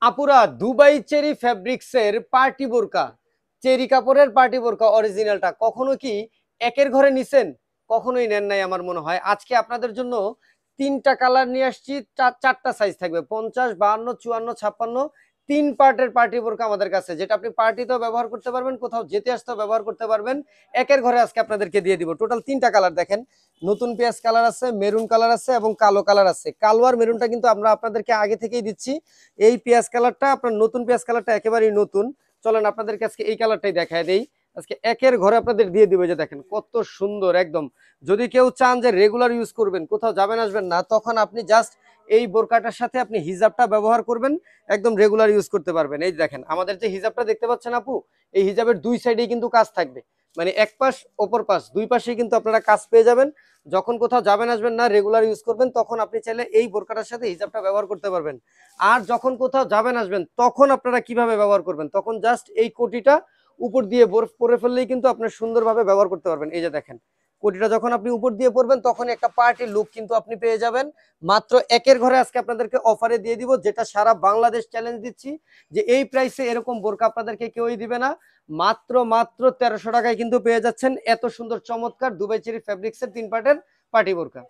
আপুরা Dubai cherry ফ্যাব্রিক্সের party বোরকা, cherry কাপড়ের পার্টি বোরকা অরিজিনালটা কখনো কি একের ঘরে নিছেন? কখনোই নেন নাই আমার মনে হয়। আজকে আপনাদের জন্য তিনটা কালার নিয়ে আসছি, চারটা সাইজ থাকবে, 50, 52, 54, 56। তিন পার্টের পার্টি বোরকা আমাদের কাছে, যেটা আপনি পার্টিতেও ব্যবহার করতে পারবেন, কোথাও যেতে আসতেও ব্যবহার করতে পারবেন। একের ঘরে আজকে আপনাদেরকে দিয়ে দিব টোটাল তিনটা কালার। দেখেন, নতুন পেঁয়াজ কালার আছে, মেরুন কালার আছে এবং কালো কালার আছে। কালো আর মেরুনটা কিন্তু আমরা আপনাদেরকে আগে থেকেই দিচ্ছি। এই পেঁয়াজ কালারটা, আপনার নতুন পেঁয়াজ কালারটা একেবারেই নতুন। চলেন আপনাদেরকে আজকে এই কালারটাই দেখায় দেই। আজকে একের ঘরে আপনাদের দিয়ে দিবে, যে দেখেন কত সুন্দর একদম। যদি কেউ চান যে রেগুলার ইউজ করবেন, কোথাও যাবেন আসবেন না, তখন আপনি জাস্ট এই বোরকাটার সাথে আপনি হিজাবটা ব্যবহার করবেন, একদম রেগুলার ইউজ করতে পারবেন। এই দেখেন আমাদের যে হিজাবটা দেখতে পাচ্ছেন আপু, এই হিজাবের দুই সাইডেই কিন্তু কাজ থাকবে। মানে এক পাশ অপর পাশ দুই পাশেই কিন্তু আপনারা কাজ পেয়ে যাবেন। যখন কোথাও যাবেন আসবেন না, রেগুলার ইউজ করবেন, তখন আপনি চাইলে এই বোরকাটার সাথে হিজাবটা ব্যবহার করতে পারবেন। আর যখন কোথাও যাবেন আসবেন, তখন আপনারা কিভাবে ব্যবহার করবেন, তখন জাস্ট এই কোটিটা উপর দিয়ে পরে ফেললেই কিন্তু আপনি সুন্দরভাবে ব্যবহার করতে পারবেন। এই যে দেখেন, কোটিটা যখন আপনি উপর দিয়ে পরবেন, তখন একটা পার্টি লুক কিন্তু আপনি পেয়ে যাবেন। মাত্র একের ঘরে আজকে আপনাদেরকে অফারে দিয়ে দিব, যেটা সারা বাংলাদেশ চ্যালেঞ্জ দিচ্ছি, যে এই প্রাইসে এরকম বোরকা আপনাদেরকে কেউই দিবে না। মাত্র মাত্র 1300 টাকায় কিন্তু পেয়ে যাচ্ছেন এত সুন্দর চমৎকার দুবাই চেরি ফ্যাব্রিক্সের তিন পার্টের পার্টি বোরকা।